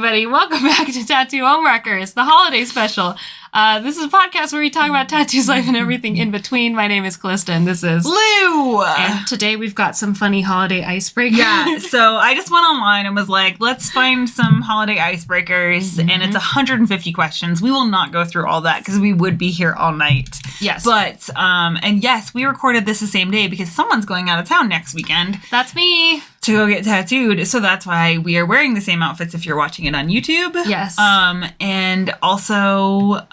everybody. Welcome back to Tattoo Homewreckers, the holiday special. This is a podcast where we talk about tattoos, life, and everything in between. My name is Callista, and this is Lou. And today we've got some funny holiday icebreakers. Yeah, so I just went online and was like, let's find some holiday icebreakers, and it's 150 questions. We will not go through all that because we would be here all night. Yes. But, and yes, we recorded this the same day because someone's going out of town next weekend. That's me. To go get tattooed. So that's why we are wearing the same outfits if you're watching it on YouTube. Yes. And also,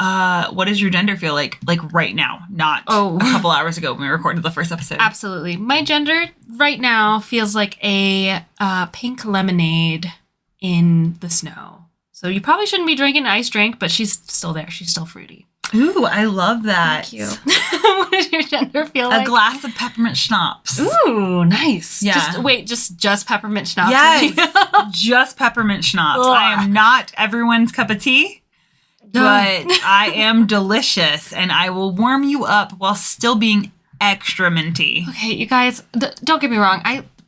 what does your gender feel like? Like right now, not a couple hours ago when we recorded the first episode. Absolutely. My gender right now feels like a pink lemonade in the snow. So you probably shouldn't be drinking an iced drink, but she's still there. She's still fruity. Ooh, I love that. Thank you. What does your gender feel like? A glass of peppermint schnapps. Ooh, nice. Yeah. Just peppermint schnapps. Yes, just peppermint schnapps. Ugh. I am not everyone's cup of tea, but I am delicious, and I will warm you up while still being extra minty. Okay, you guys, don't get me wrong.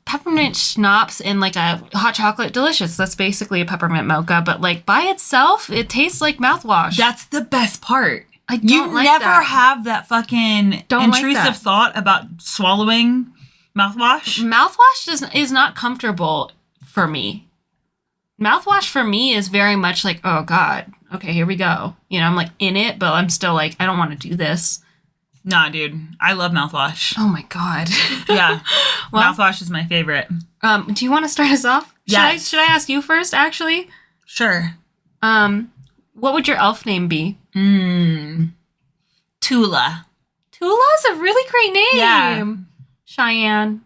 Peppermint schnapps in like a hot chocolate, delicious. That's basically a peppermint mocha, but like by itself, it tastes like mouthwash. That's the best part. I don't like never that. have that fucking Don't like intrusive that. thought about swallowing mouthwash. Mouthwash is not comfortable for me. Mouthwash for me is very much like, oh God, okay, here we go. You know, I'm like in it, but I'm still like, I don't want to do this. Nah, dude, I love mouthwash. Oh my God. Yeah, Well, mouthwash is my favorite. do you want to start us off? Yes. Should I ask you first, actually? Sure. What would your elf name be? Tula. Tula's a really great name. Yeah. Cheyenne.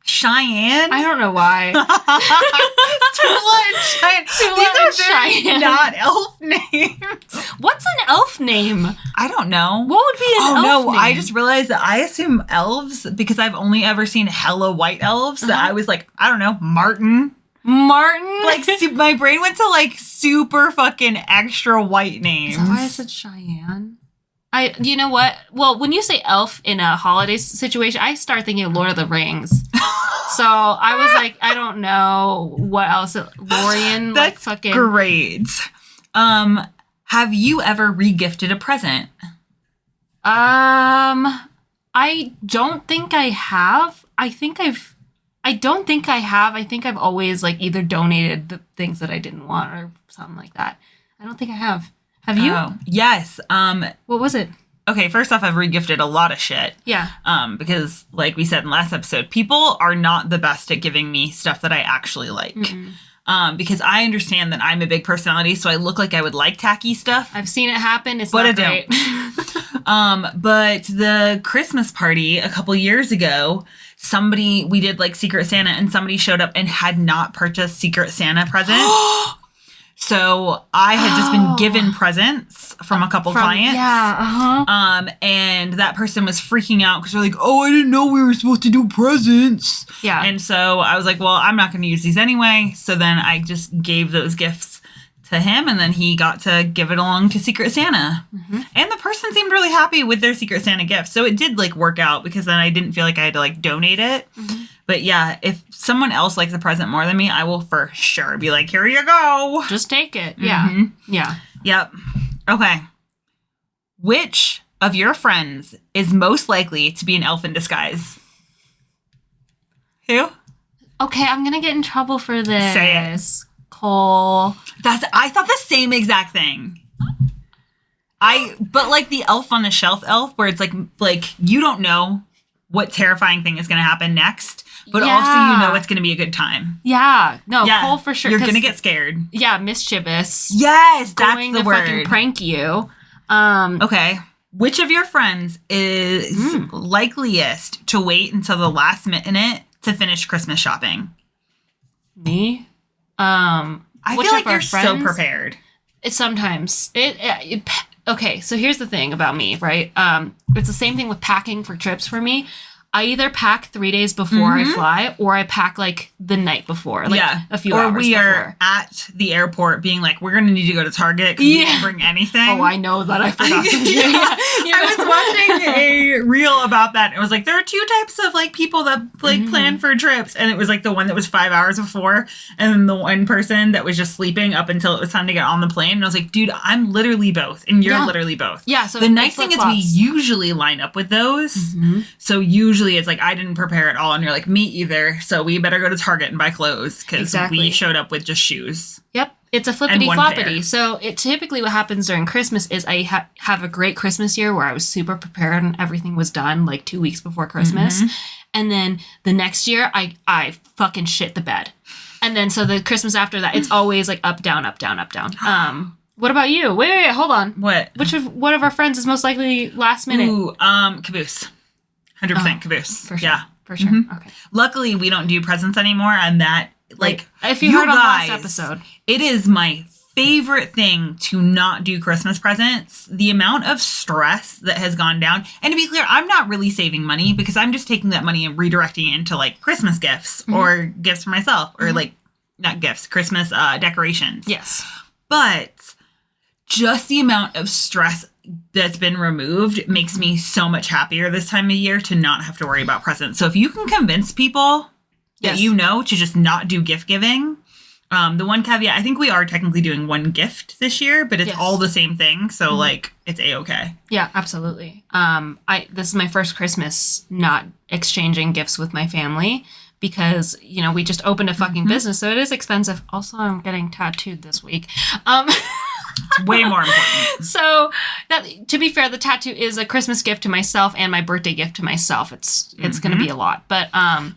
Cheyenne? I don't know why. Tula and Cheyenne. Tula These are and very Cheyenne. not elf names. What's an elf name? I don't know. What would be an elf name? I just realized that I assume elves because I've only ever seen hella white elves that I was like, I don't know, Martin. Martin? Like, my brain went to like super fucking extra white names. Is that why I said Cheyenne? You know what? Well, when you say elf in a holiday situation, I start thinking of Lord of the Rings. So I was like, I don't know what else. Lorien, like That's fucking great. Have you ever regifted a present? I don't think I have. I think I've always like either donated the things that I didn't want or something like that. I don't think I have. Have you? Oh, yes. What was it? Okay, first off, I've regifted a lot of shit. Yeah. Because like we said in last episode, people are not the best at giving me stuff that I actually like. Because I understand that I'm a big personality, so I look like I would like tacky stuff. I've seen it happen. It's But not I great. But the Christmas party a couple years ago, we did like Secret Santa, and somebody showed up and had not purchased Secret Santa presents. So I had just been given presents from a couple clients. Yeah. And that person was freaking out because they're like, oh, I didn't know we were supposed to do presents. Yeah. And so I was like, well, I'm not going to use these anyway. So then I just gave those gifts to him, and then he got to give it along to Secret Santa. And the person seemed really happy with their Secret Santa gift. So it did like work out because then I didn't feel like I had to like donate it. But yeah, if someone else likes a present more than me, I will for sure be like, here you go. Just take it. Yeah. Yeah. Yep. Okay. Which of your friends is most likely to be an elf in disguise? Who? Okay, I'm gonna get in trouble for this. Say it. Cole. I thought the same exact thing. But like the elf on the shelf elf, where it's like you don't know what terrifying thing is going to happen next, but also you know it's going to be a good time. Yeah. No, Cole for sure. You're going to get scared. Yeah, mischievous. Yes, that's Going the to word. fucking prank you. Okay. Which of your friends is likeliest to wait until the last minute to finish Christmas shopping? Me. I feel like you're so prepared. Sometimes. Okay, so here's the thing about me, right? It's the same thing with packing for trips for me. I either pack 3 days before I fly, or I pack like the night before, like a few hours before. Or we are at the airport being like, we're going to need to go to Target because we didn't bring anything. Oh, I know that I forgot some shit. I was watching reel about that. It was like, there are two types of like people that like plan for trips. And it was like the one that was 5 hours before, and then the one person that was just sleeping up until it was time to get on the plane. And I was like, dude, I'm literally both. And you're literally both. Yeah. So the nice thing is we usually line up with those. So usually it's like, I didn't prepare at all. And you're like, me either. So we better go to Target and buy clothes because we showed up with just shoes. Yep. It's a flippity-floppity. So it typically what happens during Christmas is I have a great Christmas year where I was super prepared and everything was done like 2 weeks before Christmas. And then the next year, I fucking shit the bed. And then so the Christmas after that, it's always like up, down, up, down, up, down. What about you? Wait, hold on. What? One of our friends is most likely last minute? Ooh, Caboose. 100% Caboose. For sure. Yeah. For sure. Okay. Luckily, we don't do presents anymore, and that, like, if you heard on last episode, it is my favorite thing to not do Christmas presents. The amount of stress that has gone down. And to be clear, I'm not really saving money because I'm just taking that money and redirecting it into like Christmas gifts or gifts for myself or like not gifts, Christmas decorations. Yes. But just the amount of stress that's been removed makes me so much happier this time of year to not have to worry about presents. So if you can convince people that you know to just not do gift giving, the one caveat, I think we are technically doing one gift this year, but it's all the same thing. So like it's A-okay. Yeah, absolutely. This is my first Christmas not exchanging gifts with my family because, you know, we just opened a fucking business. So it is expensive. Also, I'm getting tattooed this week. It's way more important. So, to be fair, the tattoo is a Christmas gift to myself and my birthday gift to myself. It's going to be a lot, but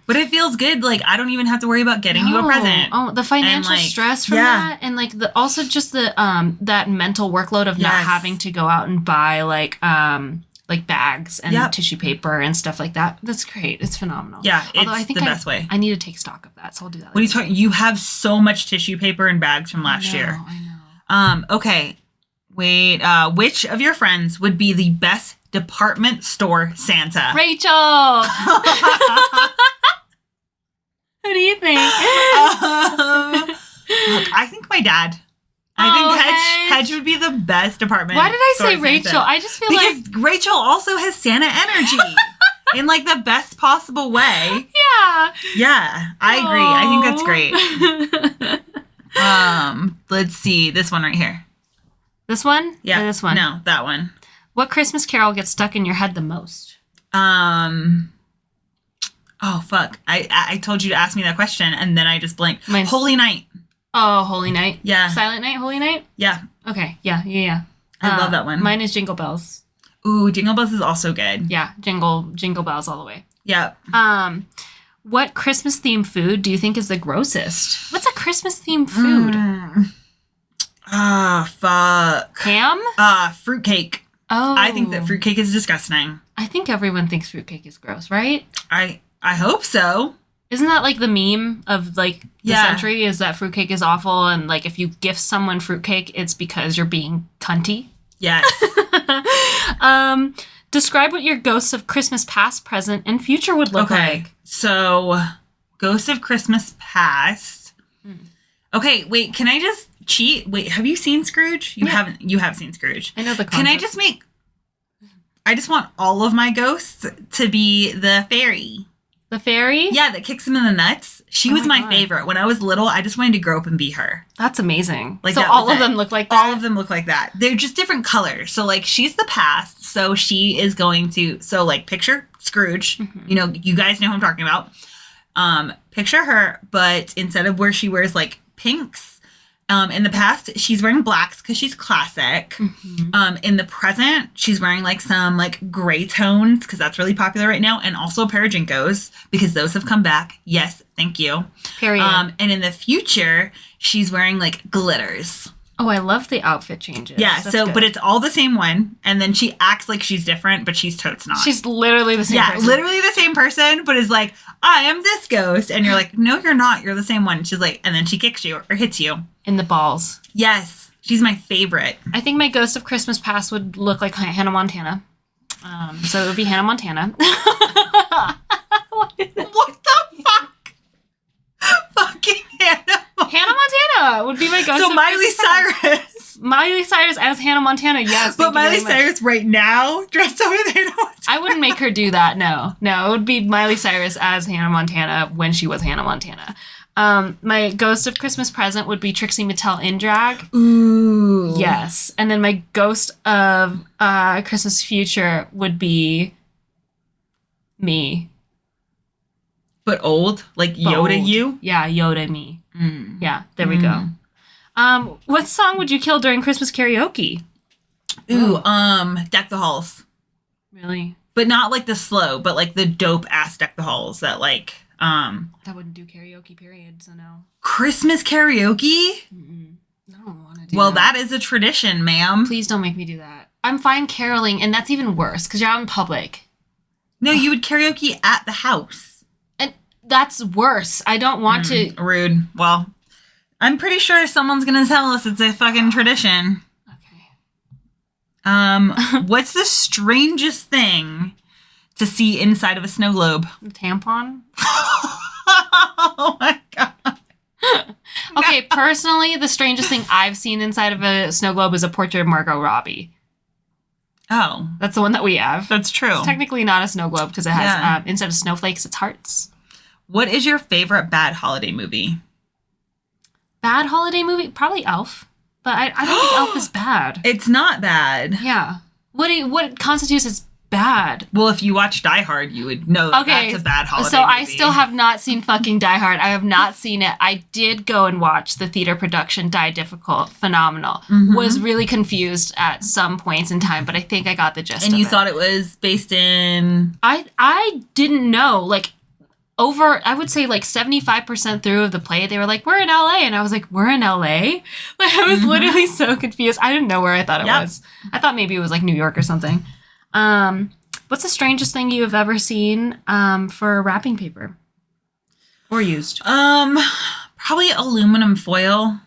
it feels good. Like I don't even have to worry about getting you a present. Oh, the financial stress from that, and like also just the that mental workload of not having to go out and buy like bags and tissue paper and stuff like that. That's great. It's phenomenal. Yeah, although I think the best way. I need to take stock of that, so I'll do that. What are you talking? You have so much tissue paper and bags from last year. I know. Okay. Wait, which of your friends would be the best department store Santa? Rachel! Who do you think? Look, I think my dad. I think Hedge would be the best department. Why did I say Santa. Rachel? I just feel because Rachel also has Santa energy in like the best possible way. Yeah. Yeah, I agree. I think that's great. Let's see this one right here. This one? Yeah. Or this one? No, that one. What Christmas carol gets stuck in your head the most? Oh fuck. I told you to ask me that question and then I just blanked. Holy Night. Oh, Holy Night. Yeah. Silent Night, Holy Night? Yeah. Okay. Yeah. I love that one. Mine is Jingle Bells. Ooh, Jingle Bells is also good. Yeah. Jingle Bells all the way. Yeah. What Christmas themed food do you think is the grossest? What's a Christmas themed food? Fuck. Ham? Fruitcake. Oh. I think that fruitcake is disgusting. I think everyone thinks fruitcake is gross, right? I hope so. Isn't that like the meme of like the century is that fruitcake is awful and like if you gift someone fruitcake, it's because you're being cunty? Yes. Describe what your ghosts of Christmas past, present, and future would look like. So, ghosts of Christmas past. Okay, wait, can I just cheat? Wait, have you seen Scrooge? You haven't. You have seen Scrooge. I know the concept. Can I just I just want all of my ghosts to be the fairy. The fairy? Yeah, that kicks him in the nuts. She was my favorite. When I was little, I just wanted to grow up and be her. That's amazing. Like, so all of them look like that? All of them look like that. They're just different colors. So, like, she's the past. So she is going to... So, like, picture Scrooge. Mm-hmm. You know, you guys know who I'm talking about. Picture her, but instead of where she wears, like, pinks, in the past, she's wearing blacks because she's classic. Mm-hmm. In the present, she's wearing like some like gray tones because that's really popular right now, and also a pair of Jinkos because those have come back. Yes, thank you. Period. And in the future, she's wearing like glitters. Oh, I love the outfit changes. Yeah, That's so good. But it's all the same one, and then she acts like she's different, but she's totes not. She's literally the same person. Yeah, literally the same person, but is like, I am this ghost, and you're like, no, you're not. You're the same one. She's like, and then she kicks you or hits you. In the balls. Yes, she's my favorite. I think my ghost of Christmas past would look like Hannah Montana. So it would be Hannah Montana. What the fuck? Fucking Hannah Montana. Hannah Montana would be my ghost. So of Miley Christmas past. Cyrus. Miley Cyrus as Hannah Montana, yes. But thank you very Miley much. Cyrus right now dressed up as Hannah Montana. I wouldn't make her do that, no. No, it would be Miley Cyrus as Hannah Montana when she was Hannah Montana. My ghost of Christmas present would be Trixie Mattel in drag. Ooh. Yes. And then my ghost of Christmas future would be me. But old? Like Yoda Old. you? Yeah, Yoda me. Mm. Yeah, there we go. What song would you kill during Christmas karaoke? Ooh, Deck the Halls. Really? But not like the slow, but like the dope ass Deck the Halls that like, That wouldn't do karaoke, period, so no. Christmas karaoke? I don't want to do Well, that is a tradition, ma'am. Please don't make me do that. I'm fine caroling, and that's even worse, because you're out in public. No, you would karaoke at the house. And that's worse. I don't want to... Rude. Well, I'm pretty sure someone's gonna tell us it's a fucking tradition. Okay. What's the strangest thing to see inside of a snow globe? The tampon? Oh my god. Okay, personally, the strangest thing I've seen inside of a snow globe is a portrait of Margot Robbie. Oh, That's the one that we have. that's true. It's technically not a snow globe because it has, Yeah. instead of snowflakes, it's hearts. What is your favorite bad holiday movie? Bad holiday movie? Probably Elf. But I don't think Elf is bad. It's not bad. Yeah. What constitutes as bad? Well, if you watch Die Hard, you would know that Okay, that's a bad holiday so movie. I still have not seen fucking Die Hard. I have not seen it. I did go and watch the theater production Die Difficult. Phenomenal. Was really confused at some points in time, but I think I got the gist And of you it. thought it was based in... I didn't know. Like, over, I would say like 75% through of the play, they were like, we're in LA. And I was like, we're in LA? Like, I was literally so confused. I didn't know where I thought it Yep. was. I thought maybe it was like New York or something. What's the strangest thing you have ever seen for wrapping paper? Or used? Probably aluminum foil.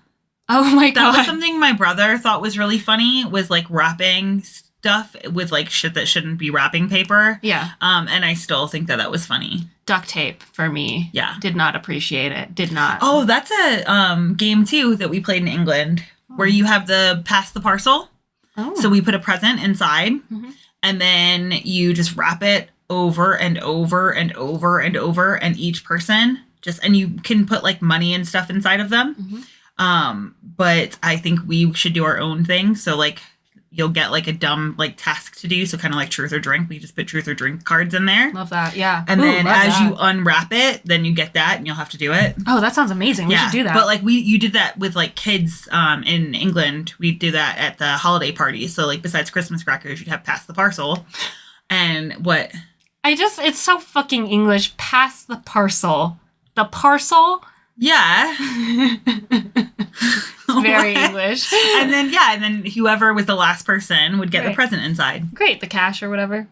Oh my That was God. something my brother thought was really funny, was like wrapping stuff with like shit that shouldn't be wrapping paper. Yeah. And I still think that was funny. Duct tape for me. Yeah. Did not appreciate it. Did not. Oh, that's a game too that we played in England where you have the pass the parcel. Oh. So we put a present inside Mhm. and then you just wrap it over and over and over and over, and each person and you can put like money and stuff inside of them. But I think we should do our own thing. So like you'll get like a dumb like task to do. So kind of like truth or drink. We just put truth or drink cards in there. Love that. Yeah. And Ooh, then love as that. you unwrap it, then you get that and you'll have to do it. Oh, that sounds amazing. We should do that. But like you did that with like kids in England. We do that at the holiday party. So like besides Christmas crackers, you'd have pass the parcel. And what? It's so fucking English. Pass the parcel. The parcel? Yeah. It's very English. And then whoever was the last person would get the Right. present inside. Great, the cash or whatever.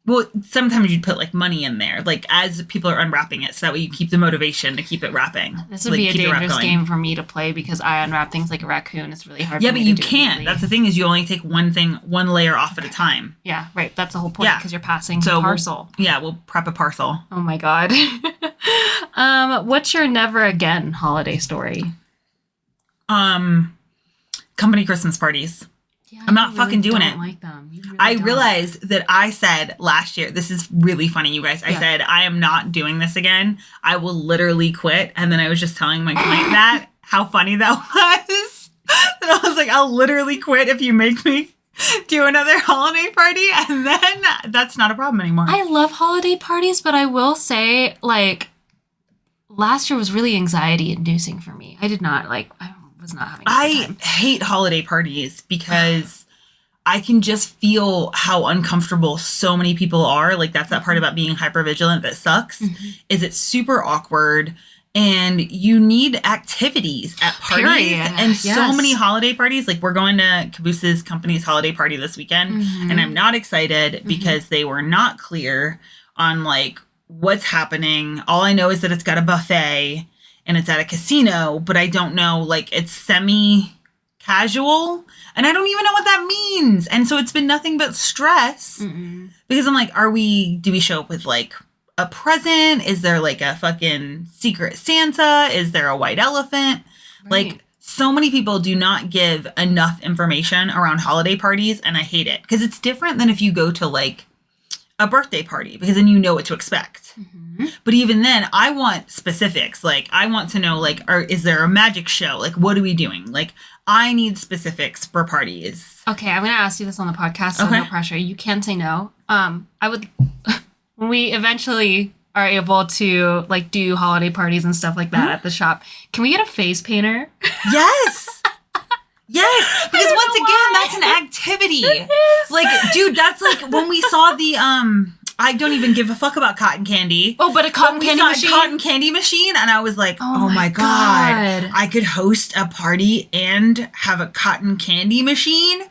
Well, sometimes you'd put like money in there, like as people are unwrapping it, so that way you keep the motivation to keep it wrapping. This would like, be a keep the wrap dangerous going. game for me to play because I unwrap things like a raccoon. It's really hard Yeah, for but me you to do can't. immediately. That's the thing is you only take one layer off at a time. Yeah, right. That's the whole point Yeah. because you're passing So the we'll- parcel. We'll prep a parcel. Oh my God. What's your never again holiday story? Company Christmas parties. Yeah, I'm not you fucking doing don't it. like them. You really I don't. realized that I said last year, this is really funny, you guys. I Yeah. said, I am not doing this again. I will literally quit. And then I was just telling my client that, how funny that was. And I was like, I'll literally quit if you make me do another holiday party. And then that's not a problem anymore. I love holiday parties, but I will say, like, last year was really anxiety inducing for me. I was not having a good I time. hate holiday parties because I can just feel how uncomfortable so many people are. Like that's that part about being hypervigilant that sucks. Is it's super awkward and you need activities at parties. Period. And so Yes. many holiday parties. Like we're going to Caboose's company's holiday party this weekend and I'm not excited because they were not clear on like what's happening. All I know is that it's got a buffet and it's at a casino, but I don't know, like it's semi-casual and I don't even know what that means. And so it's been nothing but stress because I'm like, do we show up with like a present? Is there like a fucking secret Santa? Is there a white elephant? Right. Like so many people do not give enough information around holiday parties, and I hate it because it's different than if you go to like a birthday party, because then you know what to expect. Mm-hmm. But even then, I want specifics. Like, I want to know, like, is there a magic show? Like, what are we doing? Like, I need specifics for parties. Okay, I'm going to ask you this on the podcast, so no pressure. You can say no. I would, when we eventually are able to, like, do holiday parties and stuff like that at the shop, can we get a face painter? Yes! Yes! Because once again, that's an activity. Like, dude, that's like when we saw the, I don't even give a fuck about cotton candy. Oh, but a cotton candy machine? Cotton candy machine, and I was like, oh my God. I could host a party and have a cotton candy machine?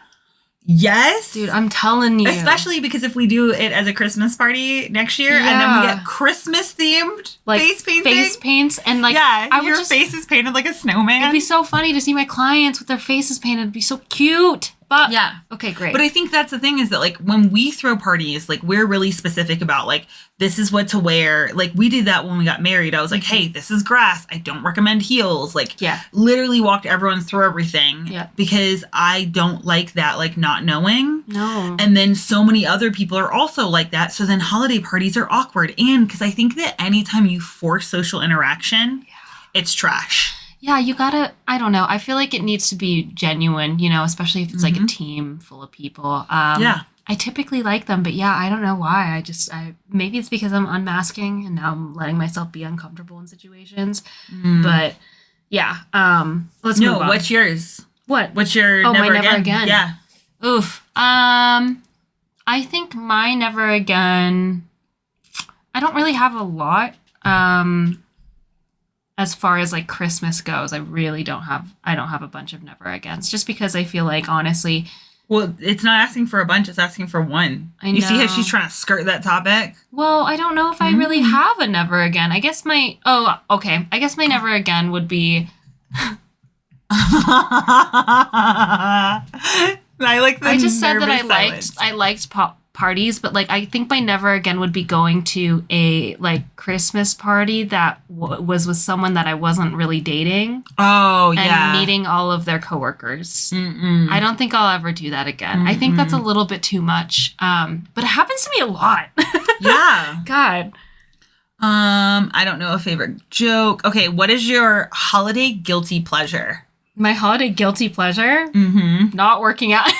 Yes. Dude, I'm telling you. Especially because if we do it as a Christmas party next year, and then we get Christmas themed like face painting. Face paints and like your face is painted like a snowman. It'd be so funny to see my clients with their faces painted. It'd be so cute. But okay, great. But I think that's the thing is that like when we throw parties, like we're really specific about like this is what to wear. Like we did that when we got married. I was like, hey, this is grass. I don't recommend heels. Like literally walked everyone through everything. Yeah. Because I don't like that like not knowing. No. And then so many other people are also like that. So then holiday parties are awkward. And because I think that anytime you force social interaction, it's trash. Yeah, you gotta, I don't know. I feel like it needs to be genuine, you know, especially if it's like a team full of people. I typically like them, but yeah, I don't know why. Maybe it's because I'm unmasking and now I'm letting myself be uncomfortable in situations. But yeah, let's move on. What's yours? What? What's your my never again? Yeah. Oof. I think my never again, I don't really have a lot. As far as like Christmas goes, I don't have a bunch of never agains, just because I feel like honestly. Well, it's not asking for a bunch, it's asking for one. I know. You see how she's trying to skirt that topic? Well, I don't know if I really have a never again. I guess my never again would be. I just said that I liked parties, but like I think my never again would be going to a like Christmas party that was with someone that I wasn't really dating. Oh, and meeting all of their coworkers. I don't think I'll ever do that again. I think that's a little bit too much. But it happens to me a lot. Yeah. God. I don't know a favorite joke. Okay, what is your holiday guilty pleasure? My holiday guilty pleasure? Not working out.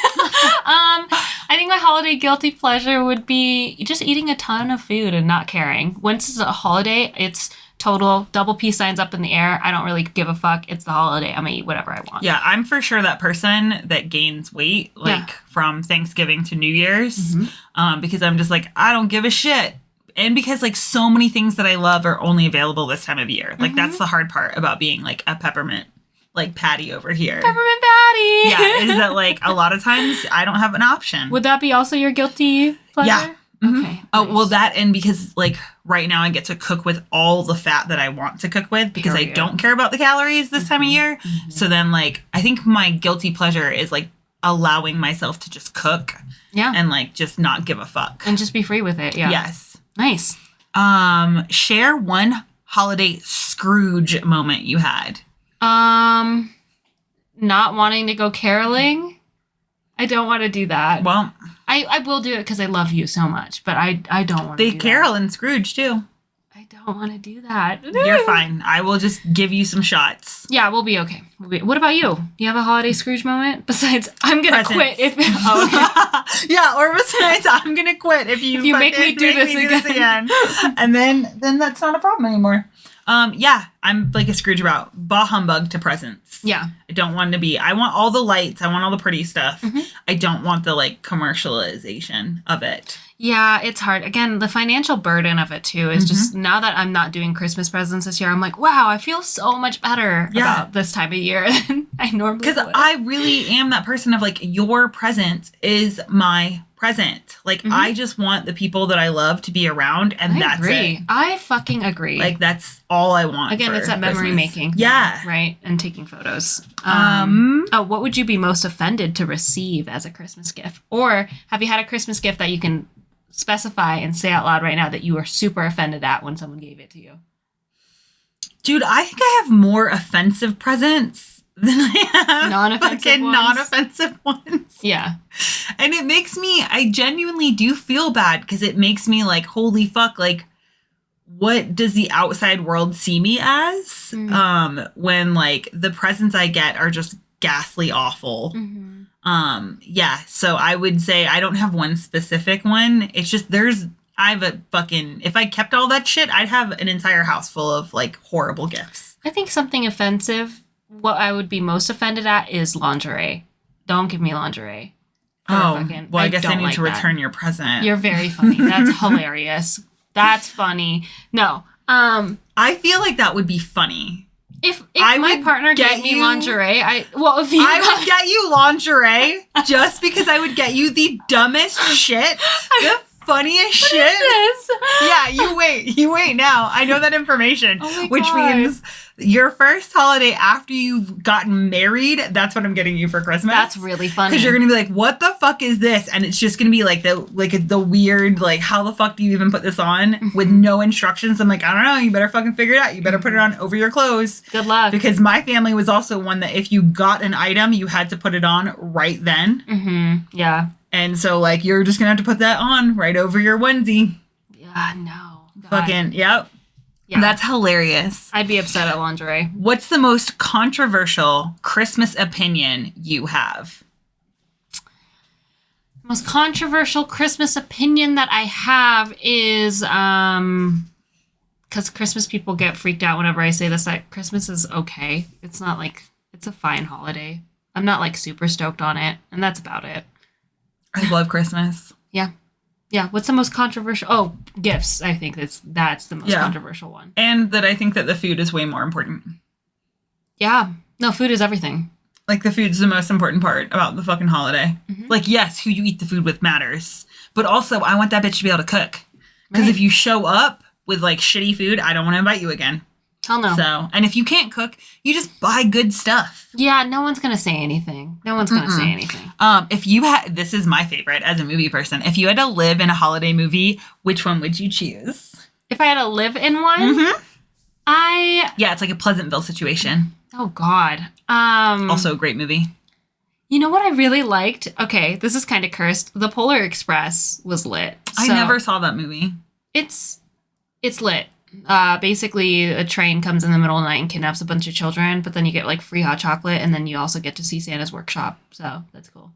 I think my holiday guilty pleasure would be just eating a ton of food and not caring. Once it's a holiday, it's total double peace signs up in the air. I don't really give a fuck. It's the holiday. I'm gonna eat whatever I want. Yeah, I'm for sure that person that gains weight from Thanksgiving to New Year's because I'm just like, I don't give a shit. And because like so many things that I love are only available this time of year. Like that's the hard part about being like a peppermint like patty over here. Peppermint patty. Yeah, is that like a lot of times I don't have an option. Would that be also your guilty pleasure? Yeah. Okay. Oh, well, that and because like right now I get to cook with all the fat that I want to cook with because I don't care about the calories this time of year. So then like I think my guilty pleasure is like allowing myself to just cook. Yeah. And like just not give a fuck. And just be free with it. Yeah. Yes. Nice. Share one holiday Scrooge moment you had. Not wanting to go caroling. I don't want to do that. Well, I will do it because I love you so much, but I don't want to do that. They carol in Scrooge too. I don't want to do that. You're fine. I will just give you some shots. Yeah, we'll be okay. What about you? Do you have a holiday Scrooge moment? Besides, I'm going to quit if... Oh, okay. Yeah, or besides, I'm going to quit if you make me do this again. And then that's not a problem anymore. Yeah, I'm like a Scrooge about bah humbug to presents. Yeah. I don't want to be. I want all the lights. I want all the pretty stuff. I don't want the like commercialization of it. Yeah, it's hard. Again, the financial burden of it too is just now that I'm not doing Christmas presents this year, I'm like, wow, I feel so much better about this time of year than I normally would. Because I really am that person of like, your present is my present. Like, I just want the people that I love to be around, and that's it. I fucking agree. Like, that's all I want. Again, it's that memory making. Yeah. Right? And taking photos. What would you be most offended to receive as a Christmas gift? Or have you had a Christmas gift that you can specify and say out loud right now that you were super offended at when someone gave it to you? Dude, I think I have more offensive presents than I have Non-offensive fucking ones? non-offensive ones. Yeah. And it makes me, I genuinely do feel bad because it makes me like, holy fuck, like, what does the outside world see me as? When like the presents I get are just ghastly awful. Yeah, so I would say I don't have one specific one. It's just I have a fucking, if I kept all that shit, I'd have an entire house full of like horrible gifts. I think something offensive, what I would be most offended at is lingerie. Don't give me lingerie. Well, I guess I don't need like to that. return your present. You're very funny. That's hilarious. That's funny. No. I feel like that would be funny. If I my would partner get get me you- lingerie, I would get you lingerie just because I would get you the dumbest shit, the funniest shit. This. Yeah, you wait now. I know that information, Oh my which God. means your first holiday after you've gotten married, that's what I'm getting you for Christmas. That's really funny. Because you're gonna be like, what the fuck is this? And it's just gonna be like the weird, like, how the fuck do you even put this on with no instructions? I'm like, I don't know, you better fucking figure it out. You better put it on over your clothes. Good luck. Because my family was also one that if you got an item, you had to put it on right then. Yeah. And so like you're just gonna have to put that on right over your onesie. Yeah, no. God. Fucking yep. Yeah. That's hilarious. I'd be upset at lingerie. What's the most controversial Christmas opinion you have? Most controversial Christmas opinion that I have is because Christmas people get freaked out whenever I say this, that Christmas is okay. It's not like, it's a fine holiday. I'm not like super stoked on it, and that's about it. I love Christmas. Yeah. Yeah. What's the most controversial? Oh, gifts. I think that's the most controversial one. And that I think that the food is way more important. Yeah. No, food is everything. Like the food's the most important part about the fucking holiday. Like, yes, who you eat the food with matters. But also, I want that bitch to be able to cook. Because if you show up with like shitty food, I don't want to invite you again. Hell no. So, and if you can't cook, you just buy good stuff. Yeah, no one's going to say anything. No one's going to say anything. If you had, this is my favorite as a movie person. If you had to live in a holiday movie, which one would you choose? If I had to live in one, Yeah, it's like a Pleasantville situation. Oh, God. Also a great movie. You know what I really liked? Okay, this is kind of cursed. The Polar Express was lit. I So never saw that movie. It's lit. Basically, a train comes in the middle of the night and kidnaps a bunch of children, but then you get like free hot chocolate, and then you also get to see Santa's workshop. So that's cool.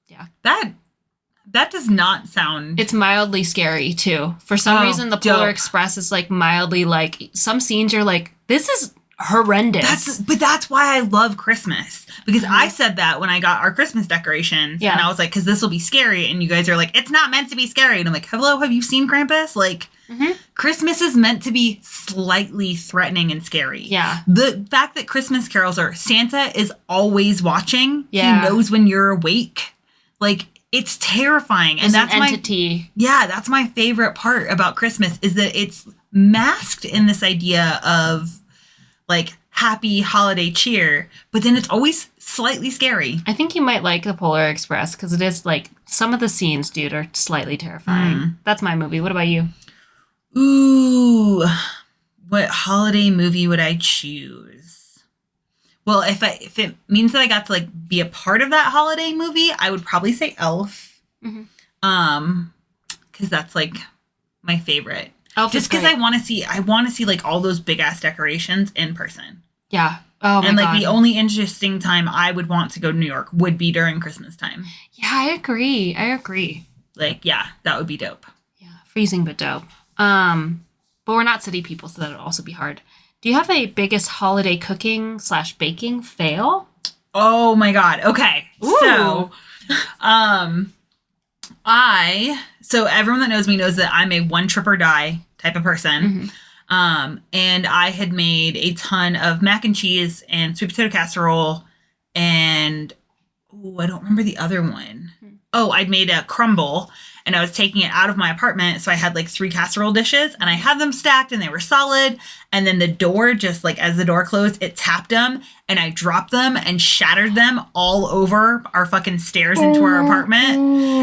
Yeah. That does not sound... It's mildly scary too. For some reason, the Polar Express is like mildly like, some scenes you're like, this is horrendous. But that's why I love Christmas. Because I said that when I got our Christmas decorations. Yeah. And I was like, because this will be scary. And you guys are like, it's not meant to be scary. And I'm like, hello, have you seen Krampus? Like, Christmas is meant to be slightly threatening and scary. Yeah. The fact that Christmas carols are Santa is always watching. Yeah. He knows when you're awake. Like, it's terrifying. There's And that's an entity. that's my favorite part about Christmas is that it's masked in this idea of like happy holiday cheer, but then it's always slightly scary. I think you might like the Polar Express because it is like some of the scenes, dude, are slightly terrifying. That's my movie. What about you? Ooh, what holiday movie would I choose? Well, if it means that I got to like be a part of that holiday movie, I would probably say Elf. Because that's like my favorite. Elf Just is because great. I want to see like all those big ass decorations in person. Yeah. Oh my And like God. the only interesting time I would want to go to New York would be during Christmas time. Yeah, I agree. Like, yeah, that would be dope. Yeah, freezing but dope. But we're not city people, so that would also be hard. Do you have a biggest holiday cooking / baking fail? Oh my God. Okay. Ooh. So, so everyone that knows me knows that I'm a one trip or die type of person. And I had made a ton of mac and cheese and sweet potato casserole and I don't remember the other one. Oh, I'd made a crumble and I was taking it out of my apartment. So I had like 3 casserole dishes and I had them stacked and they were solid. And then the door, just like as the door closed, it tapped them and I dropped them and shattered them all over our fucking stairs into our apartment.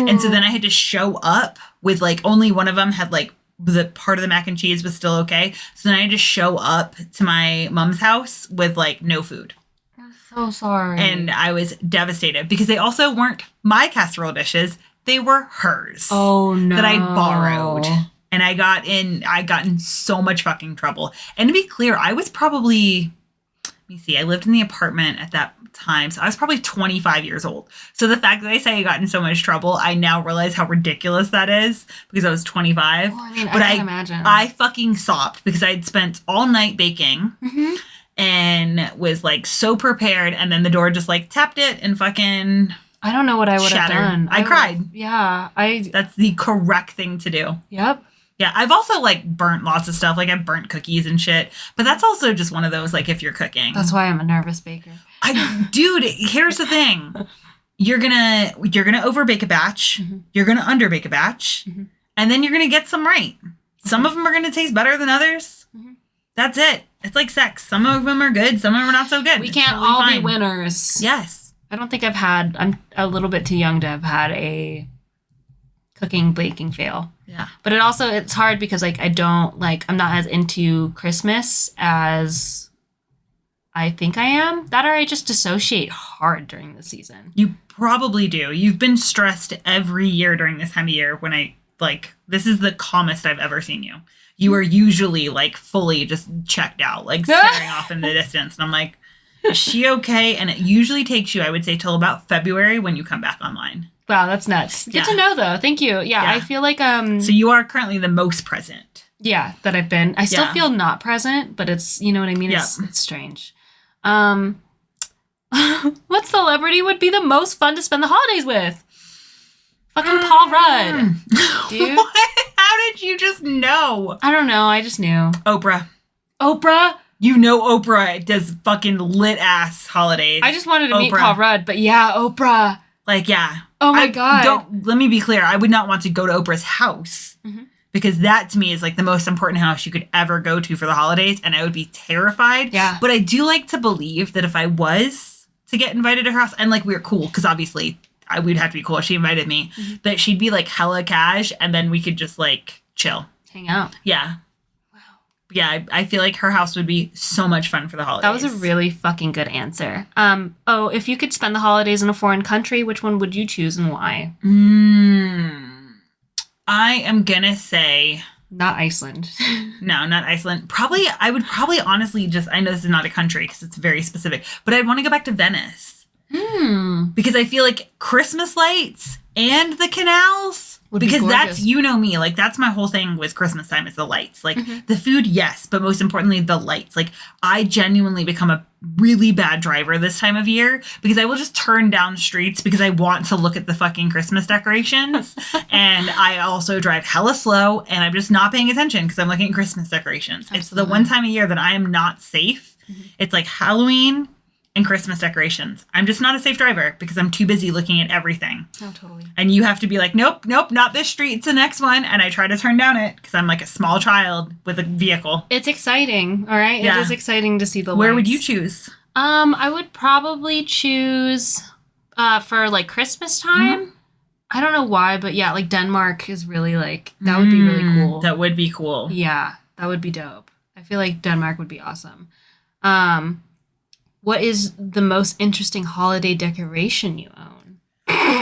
And so then I had to show up with like only one of them had like the part of the mac and cheese was still okay. So then I had to show up to my mom's house with like no food. So sorry. And I was devastated because they also weren't my casserole dishes. They were hers. Oh no. That I borrowed. And I got in so much fucking trouble. And to be clear, I was probably, let me see, I lived in the apartment at that time. So I was probably 25 years old. So the fact that I say I got in so much trouble, I now realize how ridiculous that is because I was 25. Oh, I mean, but I can't imagine. I fucking sobbed because I'd spent all night baking. Mm-hmm. And was like so prepared, and then the door just like tapped it and fucking I don't know what I would have shattered. done. I cried. Yeah, That's the correct thing to do. Yep. Yeah, I've also like burnt lots of stuff. Like I've burnt cookies and shit. But that's also just one of those like if you're cooking. That's why I'm a nervous baker. Dude, here's the thing. You're gonna overbake a batch. Mm-hmm. You're gonna underbake a batch, Mm-hmm. and then you're gonna get some right. Some of them are gonna taste better than others. Mm-hmm. That's it. It's like sex. Some of them are good. Some of them are not so good. We It's can't totally all fine. be winners. Yes. I don't think I'm a little bit too young to have had a cooking baking fail. Yeah. But it's hard because like I'm not as into Christmas as I think I am. That or I just dissociate hard during the season. You probably do. You've been stressed every year during this time of year when this is the calmest I've ever seen you. You are usually like fully just checked out, like staring off in the distance. And I'm like, is she okay? And it usually takes you, I would say, till about February when you come back online. Wow, that's nuts. Good to know though. Thank you. Yeah, I feel like So you are currently the most present. Yeah, that I've been. I still Yeah. feel not present, but it's, you know what I mean? Yeah. It's strange. What celebrity would be the most fun to spend the holidays with? Fucking Paul Rudd. Dude. What? How did you just know? I don't know. I just knew. Oprah. Oprah? You know Oprah does fucking lit ass holidays. I just wanted to meet Oprah. Paul Rudd, but yeah, Oprah. Like, yeah. Oh my God. Let me be clear. I would not want to go to Oprah's house Mhm. because that to me is like the most important house you could ever go to for the holidays. And I would be terrified. Yeah. But I do like to believe that if I was to get invited to her house and like we're cool, because obviously we'd have to be cool if she invited me, that she'd be like hella cash and then we could just like chill. Hang out. Yeah. Yeah, I feel like her house would be so much fun for the holidays. That was a really fucking good answer. If you could spend the holidays in a foreign country, which one would you choose and why? I am gonna say Not Iceland. no, not Iceland. I would probably honestly I know this is not a country because it's very specific, but I'd want to go back to Venice. Because I feel like Christmas lights and the canals Would be because that's, gorgeous. you know me, like that's my whole thing with Christmas time is the lights. Like the food, yes, but most importantly, the lights. Like I genuinely become a really bad driver this time of year because I will just turn down streets because I want to look at the fucking Christmas decorations. And I also drive hella slow and I'm just not paying attention because I'm looking at Christmas decorations. It's the one time a year that I am not safe. It's like Halloween and Christmas decorations. I'm just not a safe driver because I'm too busy looking at everything. Oh, totally. And you have to be like, nope, not this street. It's the next one. And I try to turn down it because I'm like a small child with a vehicle. It's exciting, all right? Yeah. It is exciting to see the Where lights. would you choose? I would probably choose for like Christmas time. I don't know why, but yeah, like Denmark is really like that would be really cool. That would be cool. Yeah, that would be dope. I feel like Denmark would be awesome. What is the most interesting holiday decoration you own?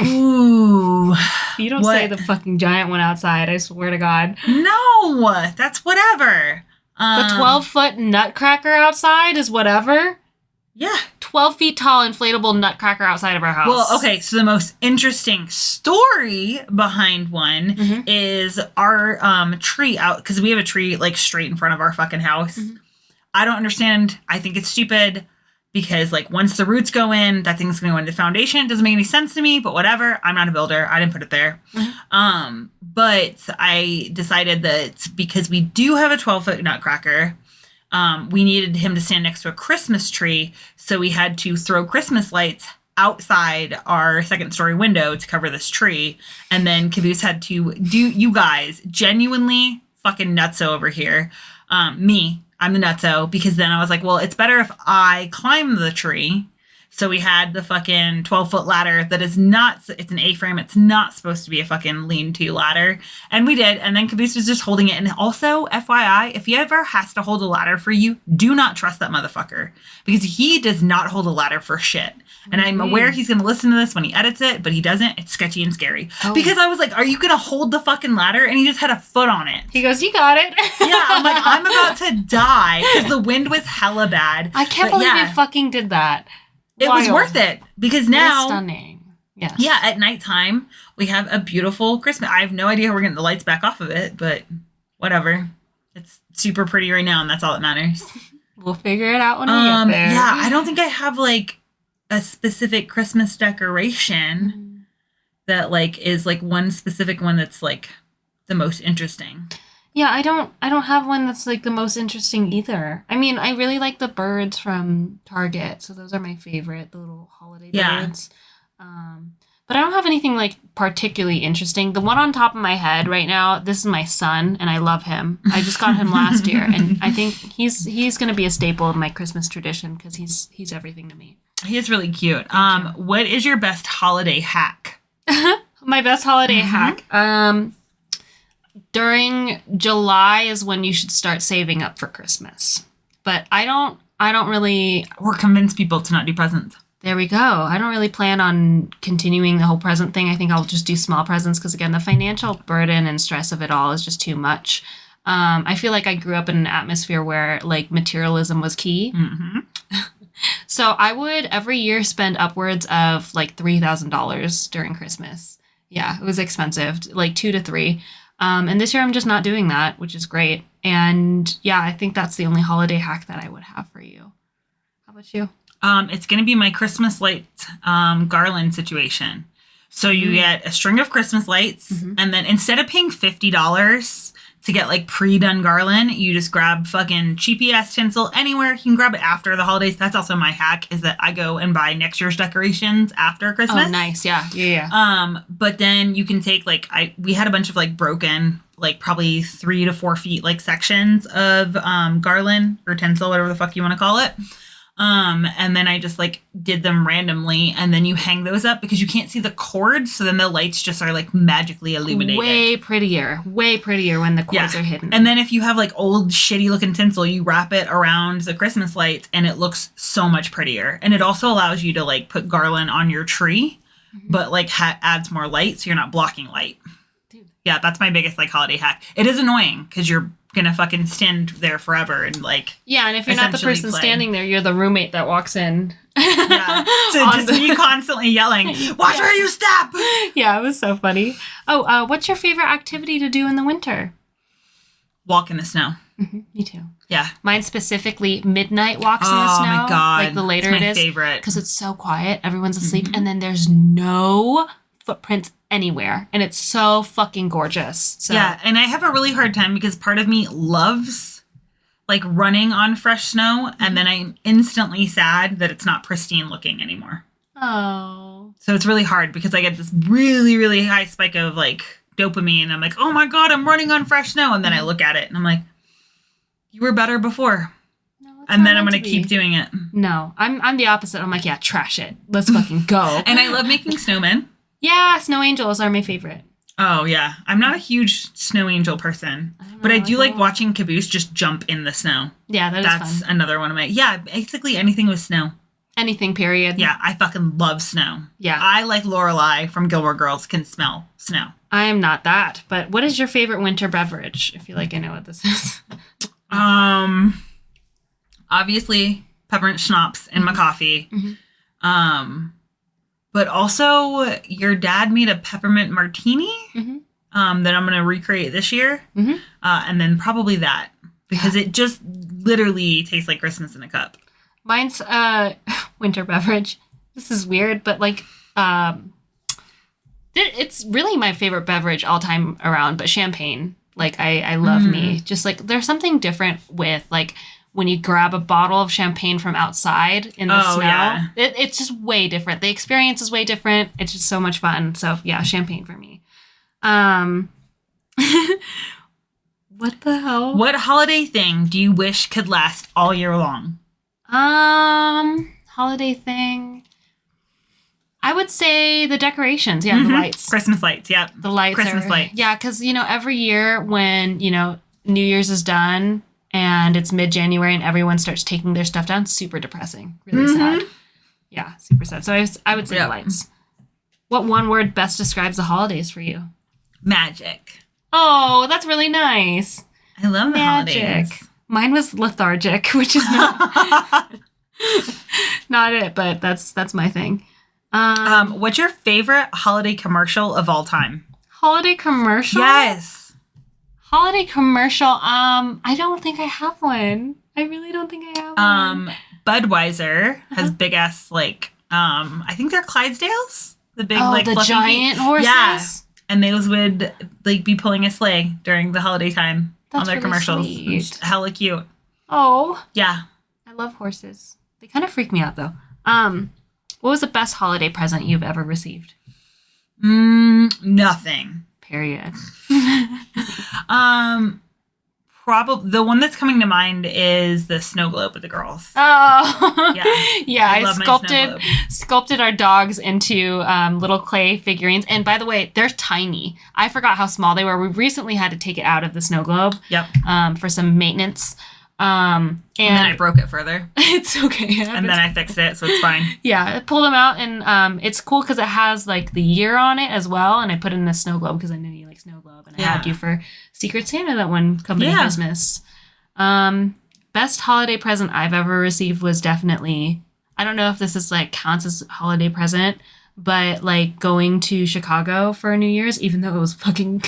Ooh. You don't What? say the fucking giant one outside, I swear to God. No, that's whatever. The 12-foot nutcracker outside is whatever. Yeah. 12 feet tall inflatable nutcracker outside of our house. Well, okay, so the most interesting story behind one is our tree out, because we have a tree like straight in front of our fucking house. I don't understand. I think it's stupid because like once the roots go in, that thing's going to go into the foundation. It doesn't make any sense to me, but whatever. I'm not a builder. I didn't put it there. But I decided that because we do have a 12-foot nutcracker, we needed him to stand next to a Christmas tree. So we had to throw Christmas lights outside our second story window to cover this tree. And then Caboose had to you guys, genuinely fucking nutso over here. I'm the nutso because then I was like, well, it's better if I climb the tree So we had the fucking 12-foot ladder that is not, it's an A-frame. It's not supposed to be a fucking lean-to ladder. And we did. And then Caboose was just holding it. And also, FYI, if he ever has to hold a ladder for you, do not trust that motherfucker. Because he does not hold a ladder for shit. And I'm aware he's going to listen to this when he edits it, but he doesn't. It's sketchy and scary. Oh. Because I was like, are you going to hold the fucking ladder? And he just had a foot on it. He goes, you got it. Yeah, I'm like, I'm about to die because the wind was hella bad. I can't believe you fucking did that. It was worth it because now, stunning. Yes. Yeah, at nighttime we have a beautiful Christmas. I have no idea how we're getting the lights back off of it, but whatever. It's super pretty right now, and that's all that matters. We'll figure it out when we get there. Yeah, I don't think I have like a specific Christmas decoration that like is like one specific one that's like the most interesting. Yeah, I don't have one that's like the most interesting either. I mean, I really like the birds from Target, so those are my favorite, the little holiday birds. But I don't have anything like particularly interesting. The one on top of my head right now, this is my son, and I love him. I just got him last year, and I think he's going to be a staple of my Christmas tradition because he's everything to me. He is really cute. What is your best holiday hack? My best holiday hack. During July is when you should start saving up for Christmas. But I don't really... Or convince people to not do presents. There we go. I don't really plan on continuing the whole present thing. I think I'll just do small presents because, again, the financial burden and stress of it all is just too much. I feel like I grew up in an atmosphere where, like, materialism was key. Mm-hmm. So I would every year spend upwards of, like, $3,000 during Christmas. Yeah, it was expensive, like 2 to 3. And this year I'm just not doing that, which is great. And yeah, I think that's the only holiday hack that I would have for you. How about you? It's going to be my Christmas lights garland situation. So you get a string of Christmas lights, and then instead of paying $50 to get like pre-done garland, you just grab fucking cheapy ass tinsel anywhere. You can grab it after the holidays. That's also my hack, is that I go and buy next year's decorations after Christmas. Oh, nice. Yeah. But then you can take like, we had a bunch of like broken, like probably 3 to 4 feet like sections of garland or tinsel, whatever the fuck you want to call it. And then I just like did them randomly, and then you hang those up because you can't see the cords. So then the lights just are like magically illuminated. Way prettier when the cords are hidden. And then if you have like old shitty looking tinsel, you wrap it around the Christmas lights and it looks so much prettier. And it also allows you to like put garland on your tree, but like adds more light. So you're not blocking light. Dude. Yeah. That's my biggest like holiday hack. It is annoying because you're gonna fucking stand there forever and like and if you're not the person standing there, you're the roommate that walks in. Yeah, so just me constantly yelling, watch where you step. Yeah, it was so funny. What's your favorite activity to do in the winter? Walk in the snow. Me too. Yeah, mine specifically midnight walks in the snow. Oh my god, like the later it's my it is, favorite because it's so quiet, everyone's asleep, and then there's no footprints anywhere, and it's so fucking gorgeous. So. Yeah, and I have a really hard time because part of me loves like running on fresh snow, and then I'm instantly sad that it's not pristine looking anymore. Oh. So it's really hard because I get this really, really high spike of like dopamine. I'm like, oh my god, I'm running on fresh snow, and then I look at it and I'm like, you were better before. And then I'm going to keep doing it. No, I'm the opposite. I'm like, yeah, trash it. Let's fucking go. And I love making snowmen. Yeah, snow angels are my favorite. Oh, yeah. I'm not a huge snow angel person. But I do like watching Caboose just jump in the snow. Yeah, that's fun. Another one of my... Yeah, basically anything with snow. Anything, period. Yeah, I fucking love snow. Yeah. I, like Lorelai from Gilmore Girls, can smell snow. I am not that. But what is your favorite winter beverage? I feel like I know what this is. Obviously, peppermint schnapps in my coffee. But also, your dad made a peppermint martini that I'm going to recreate this year. And then probably that. Because it just literally tastes like Christmas in a cup. Mine's winter beverage. This is weird, but like... it's really my favorite beverage all time around, but champagne. Like, I love me. Just like, there's something different with like... when you grab a bottle of champagne from outside in the snow, yeah. It's just way different. The experience is way different. It's just so much fun. So yeah, champagne for me. What the hell? What holiday thing do you wish could last all year long? holiday thing. I would say the decorations. Yeah, the lights. Christmas lights, yep. The lights. Christmas lights. Yeah, because, every year when, New Year's is done and it's mid-January and everyone starts taking their stuff down, super depressing. Really sad. Yeah, super sad. So I would say the lights. What one word best describes the holidays for you? Magic. Oh, that's really nice. I love the holidays. Mine was lethargic, which is not not it, but that's my thing. What's your favorite holiday commercial of all time? Holiday commercial? Yes. Holiday commercial. I don't think I have one. I really don't think I have one. Budweiser has big ass I think they're Clydesdales. The big the fluffy giant horses. Yeah. And those would be pulling a sleigh during the holiday time on their really commercials. sweet. It's hella cute. Oh. Yeah. I love horses. They kind of freak me out though. What was the best holiday present you've ever received? Nothing. Period. Probably the one that's coming to mind is the snow globe with the girls. Oh. Yeah. I love my snow globe. sculpted our dogs into little clay figurines. And by the way, they're tiny. I forgot how small they were. We recently had to take it out of the snow globe. Yep. For some maintenance. And then I broke it further. It's okay. And then I fixed it, so it's fine. Yeah, I pulled them out, and it's cool because it has the year on it as well. And I put it in a snow globe because I knew you like snow globe, and I had you for Secret Santa that one company Christmas. Best holiday present I've ever received was definitely, I don't know if this is counts as holiday present, but going to Chicago for New Year's, even though it was fucking.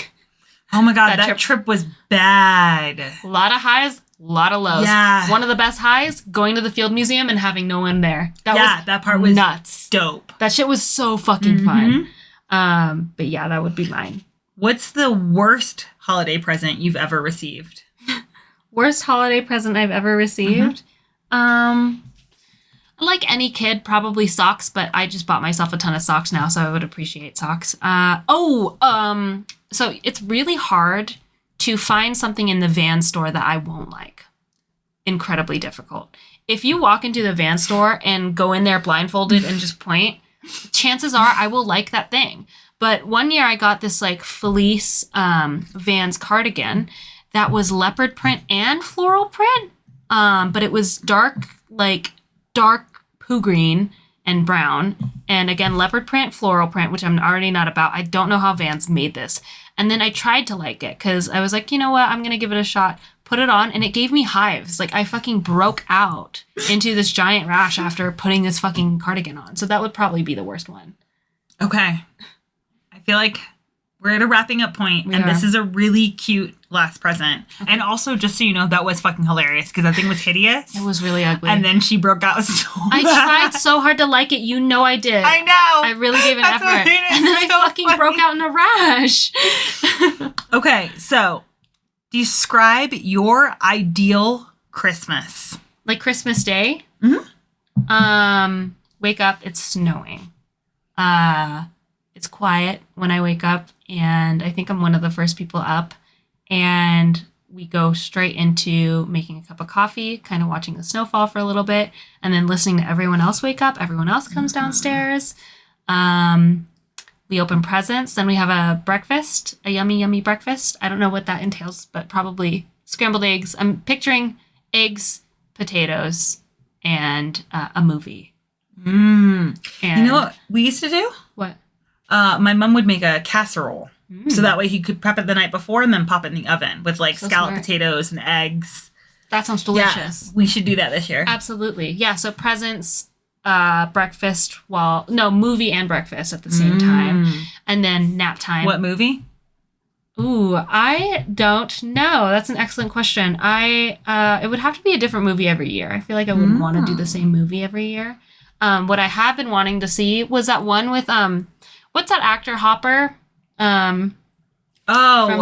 Oh my God, that trip was bad. A lot of highs. A lot of lows. Yeah. One of the best highs, going to the Field Museum and having no one there. That part was nuts. Dope. That shit was so fucking fun. But yeah, that would be mine. What's the worst holiday present you've ever received? Worst holiday present I've ever received? Like any kid, probably socks, but I just bought myself a ton of socks now, so I would appreciate socks. So it's really hard to find something in the Vans store that I won't like. Incredibly difficult. If you walk into the Vans store and go in there blindfolded and just point, chances are I will like that thing. But one year I got this fleece Vans cardigan that was leopard print and floral print. But it was dark poo green and brown. And again, leopard print, floral print, which I'm already not about. I don't know how Vans made this. And then I tried to like it because I was like, you know what? I'm going to give it a shot. Put it on and it gave me hives. I fucking broke out into this giant rash after putting this fucking cardigan on. So that would probably be the worst one. Okay. I feel like we're at a wrapping up point, and this is a really cute last present. Okay. And also, just so you know, that was fucking hilarious because that thing was hideous. It was really ugly. And then she broke out so I tried so hard to like it. You know I did. I know. I really gave an effort. And then I fucking broke out in a rash. Okay, so describe your ideal Christmas. Like Christmas Day? Mm-hmm. Wake up, it's snowing. It's quiet when I wake up, and I think I'm one of the first people up, and we go straight into making a cup of coffee, kind of watching the snowfall for a little bit, and then listening to everyone else wake up. Everyone else comes downstairs. We open presents. Then we have a breakfast, a yummy, yummy breakfast. I don't know what that entails, but probably scrambled eggs. I'm picturing eggs, potatoes, and a movie. And you know what we used to do? What? My mom would make a casserole. So that way he could prep it the night before and then pop it in the oven with scalloped potatoes and eggs. That sounds delicious. Yeah, we should do that this year. Absolutely. Yeah, so presents, breakfast, movie and breakfast at the same time. And then nap time. What movie? Ooh, I don't know. That's an excellent question. It would have to be a different movie every year. I feel like I wouldn't want to do the same movie every year. What I have been wanting to see was that one with, what's that actor, Hopper? From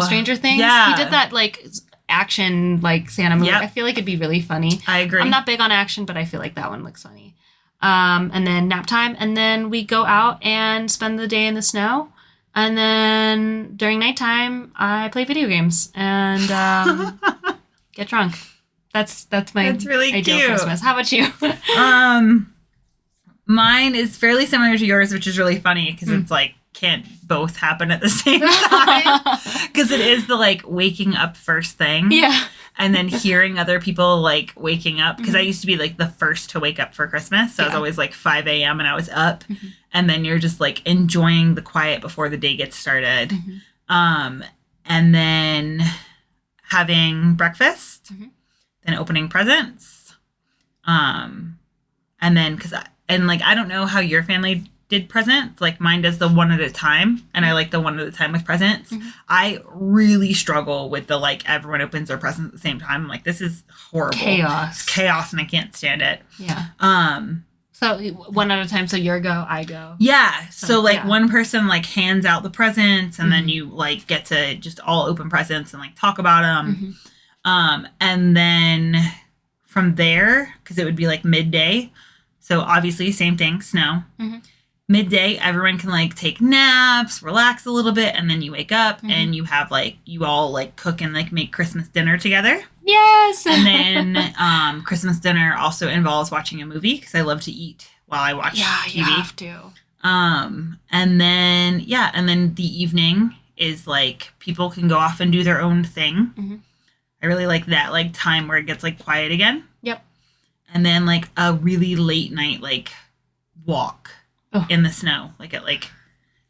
Stranger Things? Yeah. He did that, action, Santa movie. Yep. I feel like it'd be really funny. I agree. I'm not big on action, but I feel like that one looks funny. And then nap time, and then we go out and spend the day in the snow. And then during nighttime, I play video games and get drunk. That's my really ideal cute. Christmas. How about you? Mine is fairly similar to yours, which is really funny because it's like can't both happen at the same time. Because it is the like waking up first thing. Yeah. And then hearing other people like waking up. Because I used to be like the first to wake up for Christmas. So I was always like 5 a.m. and I was up. And then you're just like enjoying the quiet before the day gets started. And then having breakfast. Then opening presents. And then I don't know how your family did presents. Like mine does the one at a time, and I like the one at a time with presents. I really struggle with the like everyone opens their presents at the same time. I'm like, this is horrible. Chaos. It's chaos, and I can't stand it. Yeah. So one at a time. So you go, I go. Yeah. So like yeah. one person like hands out the presents, and then you like get to just all open presents and like talk about them. And then from there, because it would be like midday. So obviously same thing, snow. Midday, everyone can like take naps, relax a little bit, and then you wake up and you have like, you all like cook and like make Christmas dinner together. Yes. And then Christmas dinner also involves watching a movie because I love to eat while I watch TV. You have to. And then the evening is like people can go off and do their own thing. I really like that like time where it gets like quiet again. Yep. And then like a really late night like walk in the snow, like at like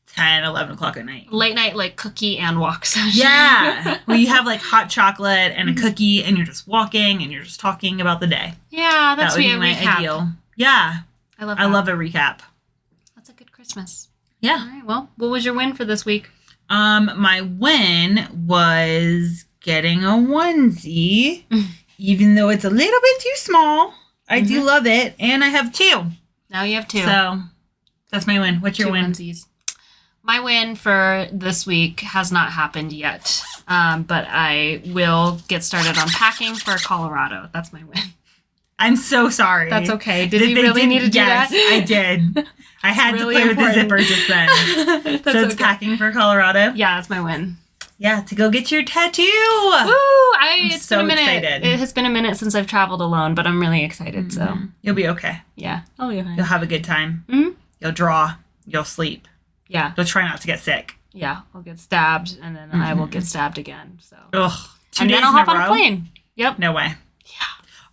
10, 11 o'clock at night. Late night like cookie and walk session. Yeah. Where you have like hot chocolate and a cookie and you're just walking and you're just talking about the day. Yeah, that's that would be a my recap. ideal. Yeah. I love a recap. That's a good Christmas. Yeah. All right. Well, what was your win for this week? My win was getting a onesie, even though it's a little bit too small. I do love it, and I have two. Now you have two. So that's my win. What's your two win? onesies. My win for this week has not happened yet, but I will get started on packing for Colorado. That's my win. I'm so sorry. That's okay. Did you really need to do that? Yes, I did. I had really to play important. with the zipper just then. So it's okay. packing for Colorado. Yeah, that's my win. Yeah, to go get your tattoo. Woo! It's so been a minute. excited. It has been a minute since I've traveled alone, but I'm really excited. So You'll be okay. yeah, I'll be fine. You'll have a good time. Mhm. You'll draw. You'll sleep. Yeah, You'll try not to get sick. yeah. I'll get stabbed, and then I will get stabbed again. So Ugh. 2 and days then I'll in hop on row? a plane. Yep. No way.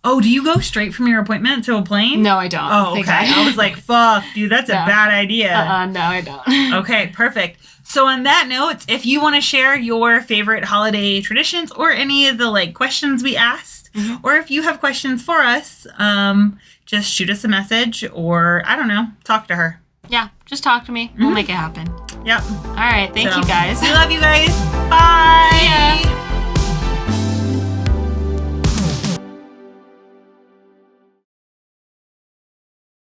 Oh, do you go straight from your appointment to a plane? No, I don't. Oh, Thank okay. God. I was like, fuck, dude, that's a No. bad idea. No, I don't. Okay, perfect. So on that note, if you want to share your favorite holiday traditions or any of the like questions we asked, or if you have questions for us, just shoot us a message or I don't know, talk to her. Yeah, just talk to me. We'll make it happen. Yep. All right. Thank So, you guys. We love you guys. Bye. See ya.